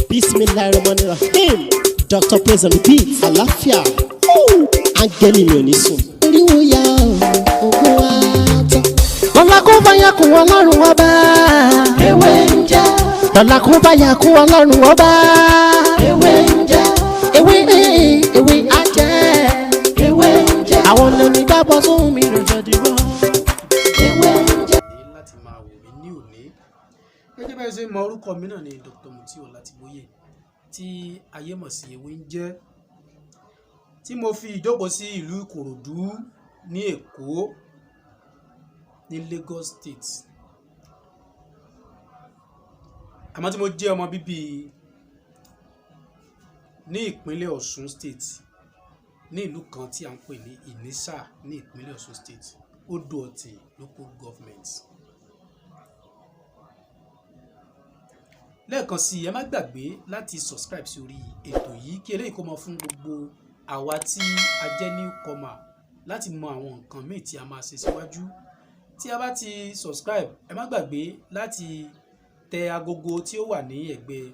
Bismillahirrahmanirrahim. Dr. plays on the beat. Àlàáfíà. Áńgẹ́lì mi ò ní sùn. Eriwo ya ogun wa tán. Lọ́la kó bá yà kún Ọlọ́run ọba. Ewé ń jẹ́. Lọ́la kó bá yà kún Ọlọ́run ọba. Ewé ń jẹ́. Ewé á jẹ́. Ewé ń jẹ́. Àwọn ọ̀nà ìgbàgbọ́ tó mi rò jọ dìbò. Ewé ń jẹ́. Láti máa wò mí ní òní. Gẹ́gẹ́ bẹ́ẹ̀ ṣe mọ orúkọ mi náà ni Dr. Mutiu Ọlátìbóyè tí ayé mọ̀ sí Ewé ń jẹ́, tí mo fi ìjókòó sí ìlú Ìkòròdú ní Èkó ní Lagos State, àmọ́ tí mo jẹ́ ọmọ bíbí ní ìpínlẹ̀ Ọ̀ṣun State, ní ìlú kan tí a ń pè ní Ìníṣà ní ìpínlẹ̀ Ọ̀ṣun State, Odò-Ọ̀tì local government. Lẹ́ẹ̀kan sí ẹ má gbàgbé láti subscribe sí orí ètò yìí kí eléyìí kó mọ fún gbogbo àwa tí a jẹ́ newcomer láti mọ àwọn nǹkan míì tí a máa ṣe síwájú. Tí a bá ti subscribe ẹ má gbàgbé láti tẹ agogo tí ó wà ní ẹ̀gbẹ́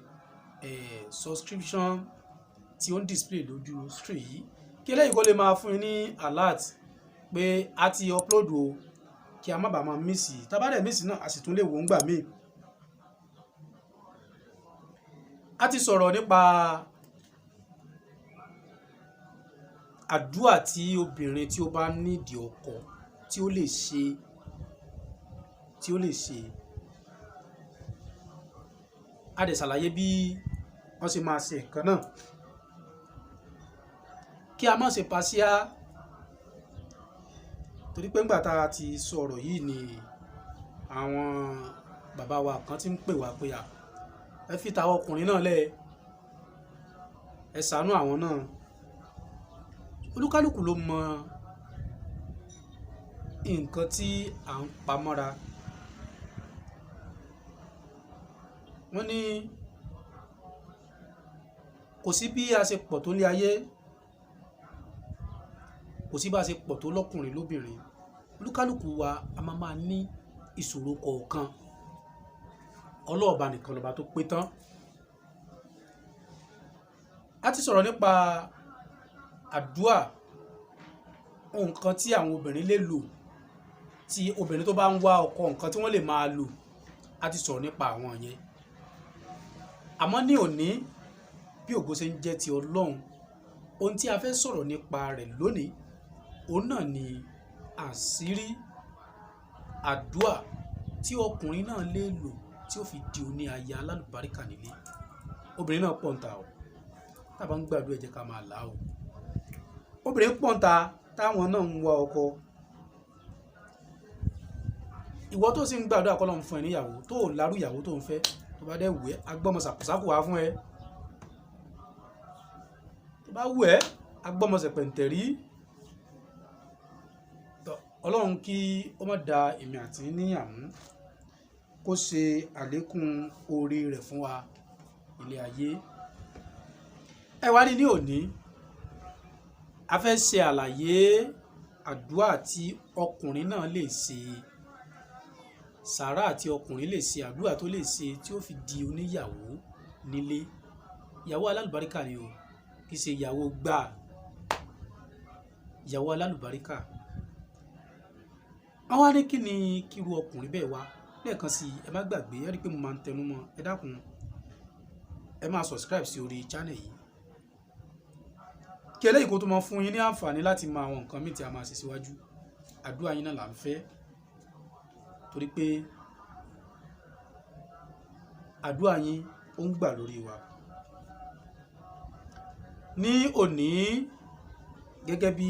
subscription tí ó ń display lójú screen yìí kí eléyìí kó lè máa fún yín ní alert pé a ti upload o, kí a má bàa máa miss. Tá bá dẹ̀ miss náà a sì tún lè wò ń gbà míì. A ti sọ̀rọ̀ nípa àdúrà tí obìnrin tí ó bá nídìí ọkọ tí ó lè ṣe. A dẹ̀ ṣàlàyé bí wọ́n ṣe máa ṣe nǹkan náà. Kí a má ṣe pàṣíà, torí pé ńgbà tá a ti sọ̀rọ̀ yìí ni àwọn bàbá wa kan ti ń pè wá pé ẹ fi tàwọn ọkùnrin náà lẹ̀, ẹ ṣàánú àwọn náà. Olúkálùkù ló mọ nǹkan tí à ń pamọ́ra. Wọ́n ní kò sí bí a ṣe pọ̀ tó ní ayé, kò sí bá a ṣe pọ̀ tó lọ́kùnrin lóbìnrin. Olúkálùkù wa a máa ní ìṣòro kọ̀ọ̀kan. Ọlọ́ọ̀ba nìkan lọ́ba tó pé tán. A ti sọ̀rọ̀ nípa àdúà, nǹkan tí àwọn obìnrin lè lò, tí obìnrin tó bá ń wá ọkọ, nǹkan tí wọ́n lè máa lò. A ti sọ̀rọ̀ nípa àwọn yẹn. Àmọ́ ní òní bí ògo ṣe ń jẹ́ ti Ọlọ́run, ohun tí a fẹ́ sọ̀rọ̀ nípa rẹ̀ lónìí, òun náà ni àṣírí àdúà tí ọkùnrin náà lè lò tí ó fi di oní aya alálùbáríkà nílé. Obìnrin náà pọ̀ǹta o, tá bá ń gbàdúrà ẹ jẹ́ ká máa là o. Obìnrin pọ̀ǹta táwọn náà ń wá ọkọ. Ìwọ tó sì ń gbàdúrà kọ́ lọ́n fún ẹ níyàwó tó lárú ìyàwó tó ń fẹ́, tó bá dẹ̀ wù ẹ́ agbọ́mọ sàkùsákù wá fún ẹ. Tó bá wù ẹ́ agbọ́mọ sẹ̀pẹ̀ǹtẹ̀rí. Ọlọ́run kí ó má da èmi àti níyàmú, kó ṣe àlékún oore rẹ̀ fún wa ilé ayé. Ẹ wá rí ní òní a fẹ́ ṣe àlàyé àdúrà tí ọkùnrin náà lè ṣe, sàárà tí ọkùnrin lè ṣe, àdúrà tó lè ṣe tí ó fi di oníyàwó nílé. Ìyàwó alálùbáríkà ni o, kì í ṣe ìyàwó gbà, ìyàwó alálùbáríkà. Àwọn ní kí ni kíru ọkùnrin bẹ́ẹ̀ wá. Lẹ́ẹ̀kan sí ẹ má gbàgbé, ẹ rí pé mo máa ń tẹnu mọ́, ẹ dákun ẹ máa subscribe sí orí channel yìí kí eléyìí kó tó máa fún yín ní àǹfààní láti mọ àwọn nǹkan míì tí a máa ṣe síwájú. Àdúrà yín náà là ń fẹ́, torí pé àdúrà yín ó ń gbà lórí wa. Ní òní gẹ́gẹ́ bí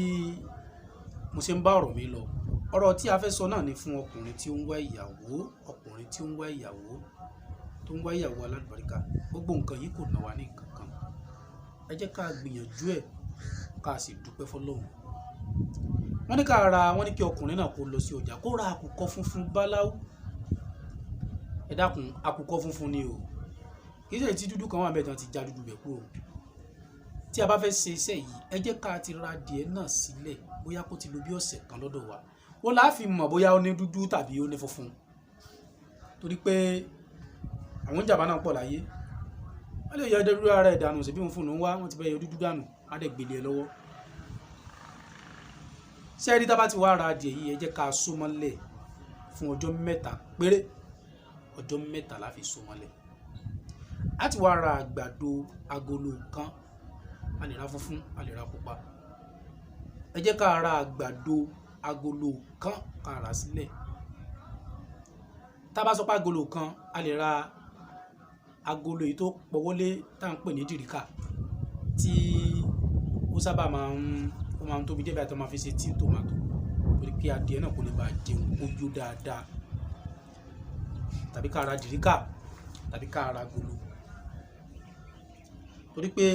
mo ṣe ń bá ọ̀rọ̀ mi lọ, ọ̀rọ̀ tí a fẹ́ sọ náà ni fún ọkùnrin tí ó ń wá ìyàwó, ọkùnrin tí ó ń wá ìyàwó, tó ń wá ìyàwó alálùbáríkà. Gbogbo nǹkan yìí kò ná wa ní nǹkan kan. Ẹ jẹ́ ká gbìyànjú ẹ̀ ká sì dúpẹ́ fọ́lọ́run. Wọ́n ní kí ọkùnrin náà kó lọ sí ọjà kó ra àkùkọ funfun báláú. Ẹ dákun àkùkọ funfun ni o, kì í ṣe tí dúdú kan wà bẹ́ẹ̀ tán ti já dúdú bẹ̀ kúrò. Tí a bá fẹ́ ṣe iṣẹ́ yìí ẹ jẹ́ ká ti ra adìẹ náà sílẹ̀ bóyá kó ti lò bí ọ̀sẹ̀ kan lọ́dọ̀ wa. Wọ́n lá fi mọ̀ bóyá ó ní dúdú tàbí ó ní funfun, torí pé àwọn jàmbá náà pọ̀ láyé. wọ́n lè yọ dúdú ara ẹ̀ dànù síbí wọn fún un wá wọ́n ti bẹ́ yọ dúdú dànù á dẹ̀ gbélé ẹ lọ́wọ́. ṣé ẹ rí tá bá ti wá ra adìẹ yìí ẹ jẹ́ ká so mọ́lẹ̀ fún ọjọ́ 3 péré, ọjọ́ 3 la fi so mọ́lẹ̀. á ti wá ra àgbàdo agolo kan, a lè ra funfun a lè ra pupa. ẹ jẹ́ ká ra àgbàdo agolo kan ká rà sílẹ̀. tá bá sọ pé agolo kan a lè ra agolo yìí tó pọ̀wọ́lé tá à ń pè ní dìríkà tí ó sábà máa ń tóbi díẹ̀ báyìí tó máa fi ṣe tí tòmátò torí pé adìẹ náà kò lè bá jẹun ojú dáadáa, tàbí ká ra dìríkà tàbí ká ra agolo torí pé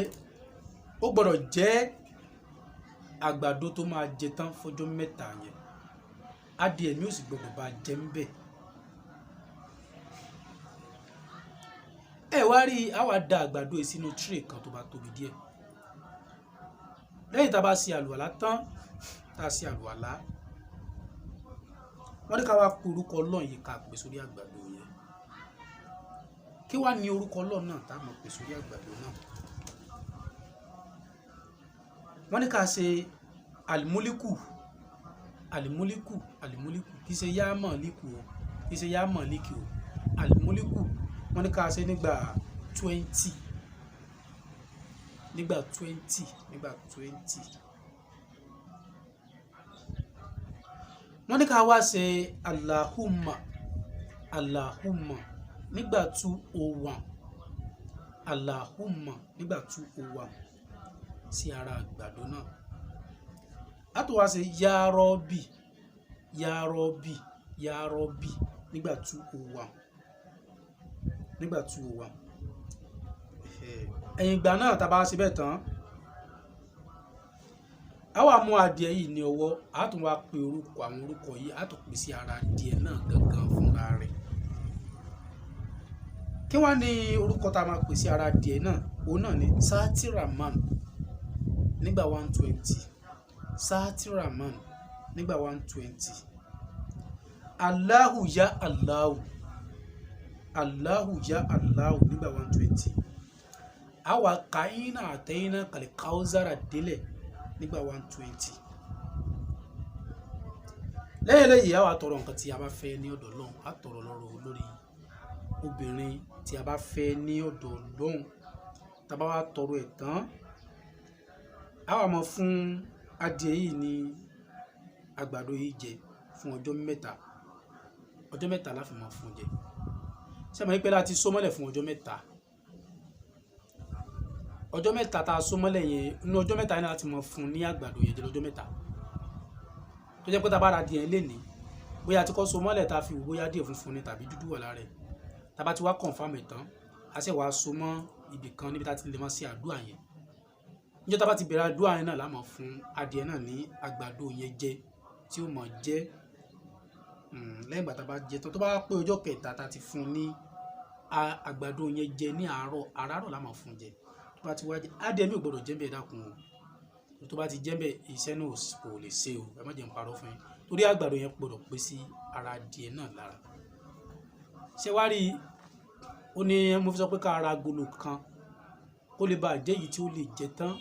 ó gbọ́dọ̀ jẹ́ àgbàdo tó máa jẹ tán fọjọ́ 3 yẹn, adìẹ mi ò sì gbọ́dọ̀ bá jẹ ń bẹ̀. ẹ wá rí àwa da àgbàdo yìí sínú tray kan tó bá tóbi díẹ̀. lẹ́yìn tá a bá ṣe àlùwàlá tán, tá a ṣe àlùwàlá, wọ́n ní ká wá pe orúkọ Ọlọ́run yìí ká pè sórí àgbàdo yẹn. kí wá ní orúkọ Ọlọ́run náà tá a mọ̀ pè sórí àgbàdo náà? wọ́n ní ká ṣe alimuliku alimuliku alimuliku, kì í ṣe yámọ̀ líkù o, kì í ṣe yámọ̀ líkì o, alimuliku. wọ́n ní ká ṣe nígbà 20 nígbà 20 nígbà 20. wọ́n ní ká wá ṣe Allahumma Allahumma nígbà 201 Allahumma nígbà 201 sí ara àgbàdo náà. a tó wá ṣe Ya Rabbi Ya Rabbi Ya Rabbi nígbà 201 nígbà 201. ẹ̀yìn ìgbà náà tá a bá ṣe bẹ́ẹ̀ tán, a wá mú adìẹ yìí ní ọwọ́, a tún wá pe orúkọ àwọn orúkọ yìí, a tún pè sí ara adìẹ náà gangan fúnra rẹ̀. kí wá ní orúkọ tá a máa pè sí ara adìẹ náà? òun náà ni Satiraman nígbà 120, Satiraman nígbà 120, Allahu ya Allahu Allahu ya Allahu nígbà 120. àwa kàyínà àtẹ̀yìnà kàlẹ̀ káwùzára délẹ̀ nígbà 120. lẹ́yìn lẹ́yìn àwa tọrọ nǹkan tí a bá fẹ́ ní ọ̀dọ̀ Ọlọ́run, a tọrọ lọ́rọ̀ lórí obìnrin tí a bá fẹ́ ní ọ̀dọ̀ Ọlọ́run. tá a bá wá tọrọ ẹ̀ tán, àwa máa fún adìẹ yìí ní àgbàdo yìí jẹ fún ọjọ́ 3. ọjọ́ 3 la fi máa fún jẹ. ṣé mo ní pé láti so mọ́lẹ̀ fún ọjọ́ 3? ọjọ́ 3 tá a so mọ́lẹ̀ yẹn, inú ọjọ́ 3 yẹn láti máa fún ní àgbàdo yẹn jẹ lọ́jọ́ 3. tó jẹ́ pé tá a bá ra adìẹ lé ní bóyá tí kò so mọ́lẹ̀ tá a fi wò bóyá díẹ̀ funfun ni tàbí dúdú wà lára rẹ̀, tá a bá ti wá confirm ẹ̀ tán, a sì wá so mọ́ ibì kan níbi tá a ti lè máa ṣe àdúrà yẹn. níjọ́ tá a bá ti bẹ̀rẹ̀ àdúrà yẹn náà la máa fún adìẹ náà ní àgbàdo yẹn jẹ tí ó máa jẹ. lẹ́yìn ìgbà tá a bá jẹ tán, tó bá pé ọjọ́ 3 tá a ti fún ní àgbàdo yẹn jẹ ní àárọ̀ la máa fún jẹ. tó bá ti wá jẹ, adìẹ mi ò gbọdọ̀ jẹ́ bẹ́ẹ̀ dákun o, tó bá ti jẹ́ bẹ́ẹ̀ iṣẹ́ náà kò lè ṣe o, ẹ má jẹ́ n parọ́ fún yín, torí àgbàdo yẹn gbọdọ̀ pé sí ara adìẹ náà lára. ṣé wá rí i, ó ní mo fi sọ pé ká ra agolo kan kó lè bá jẹ́ èyí tí ó lè jẹ tán.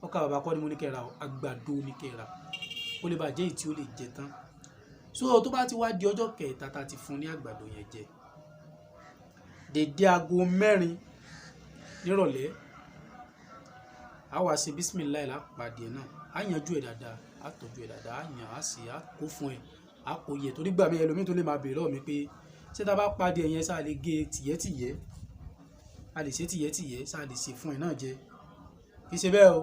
ọkà bàbá kọ́ ni mo ní kẹ́ ra o, àgbàdo ní kẹ́ ra kó lè bá jẹ́ èyí tí ó lè jẹ tán. so tó bá ti wá di ọjọ́ 3 tá a ti fún ní àgbàdo yẹn jẹ, dédé aago 4 nírọ̀lẹ́, a wá ṣe bísímìláì lápàdé náà, a yanjú ẹ̀ dáadáa, a tọ́jú ẹ̀ dáadáa, a yàn á sì á kó fún ẹ̀, a kò yẹ torí gbà mí ẹlòmíì tó lè máa bèèrè lọ́wọ́ mi pé ṣé tá a bá pàdé ẹ̀yẹn sáà lè gé tìyẹ́tìyẹ́, a lè ṣe tìyẹ́tìyẹ́ sáà lè ṣe fún ẹ̀ náà jẹ. kì í ṣe bẹ́ẹ̀ o,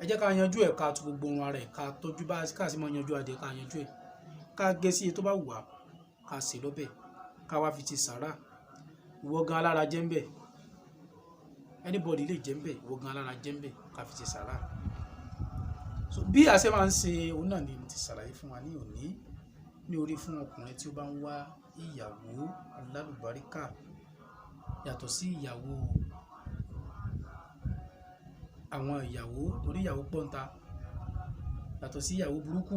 ẹ jẹ́ ká yanjú ẹ̀, ká tu gbogbo ohun ara ẹ̀, ká tọ́jú bá ká sì mọ yanjú adìẹ, ká yanjú ẹ̀, ká gé sí iye tó bá wù wá, ká sè lọ́bẹ̀, ká wá fi ti sàrà. ìwọ gan alára jẹ́ ń bẹ̀, anybody lè jẹ́ ń bẹ̀, ìwọ gan alára jẹ́ ń bẹ̀, ká fi ti sàrà. so bí a ṣe máa ń ṣe òun náà ni mo ti ṣàlàyé fún wa ní òní, ní orí fún ọkùnrin tí ó bá ń wá ìyàwó alálùbáríkà yàtọ̀ sí ìyàwó àwọn ìyàwó, torí ìyàwó pọ́ńta, yàtọ̀ sí ìyàwó burúkú,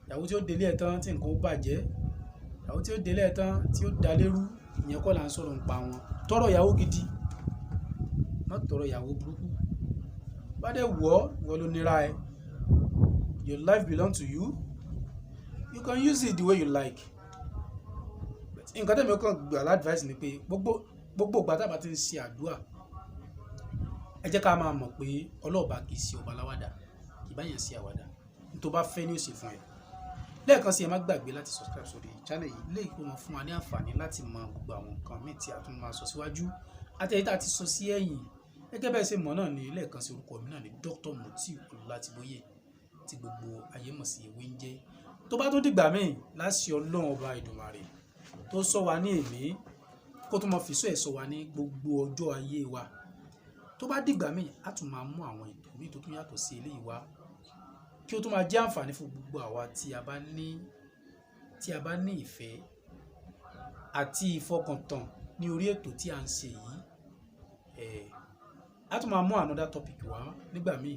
ìyàwó tí ó délé ẹ̀ tán tí nǹkan ó bàjẹ́, ìyàwó tí ó délé ẹ̀ tán tí ó dalérú, ìyẹn kọ́ là ń sọ̀rọ̀ nípa wọn. tọrọ ìyàwó gidi má tọrọ ìyàwó burúkú bá dẹ̀ wọ́ ló nira ẹ. Your life belong to you. You can use it the way you like. Nǹkan tẹ̀mí ọkàn gbà ládvice ni pé gbogbo ìgbà tá a bá ti ń ṣe àdúrà ẹ jẹ́ ká máa mọ̀ pé ọlọ́ọ̀bá kì í ṣe ọba aláwàdà kì í bá yẹn ṣe àwàdà tó bá fẹ́ ní ó ṣe fún ẹ. Lẹ́ẹ̀kan sí ẹ má gbàgbé láti subscribe sórí channel yìí léyìí pé wọ́n fún wa ní àǹfààní láti mọ gbogbo àwọn nǹkan míì tí a tún máa sọ síwájú àtẹ̀yìntà ti sọ sí ẹ̀yìn. Gẹ́gẹ́ bẹ́ẹ̀ ṣe mọ̀ náà ni lẹ́ẹ̀kan sí orúkọ mi náà ni Dr. Mutiu Olatiboye tí gbogbo ayé mọ̀ sí ewé ń jẹ́. Tó bá tó dìgbà míì láṣẹ Ọlọ́run ọba Èdùmàrè tó sọ wa ní èmi kó tó mọ fìṣọ́ ẹ̀ sọ wa ní gbogbo ọjọ́ ayé wa. Tó bá dìgbà míì á tún máa mú àwọn ètò míì tó tún yàtọ̀ sí eléyìí wá kí ó tún máa jẹ́ àǹfààní fún gbogbo àwa tí a bá ní ìfẹ́ àti ìfọkàntán ní orí ètò tí a ń ṣe yìí. Á tún máa mú another topic wá nígbà míì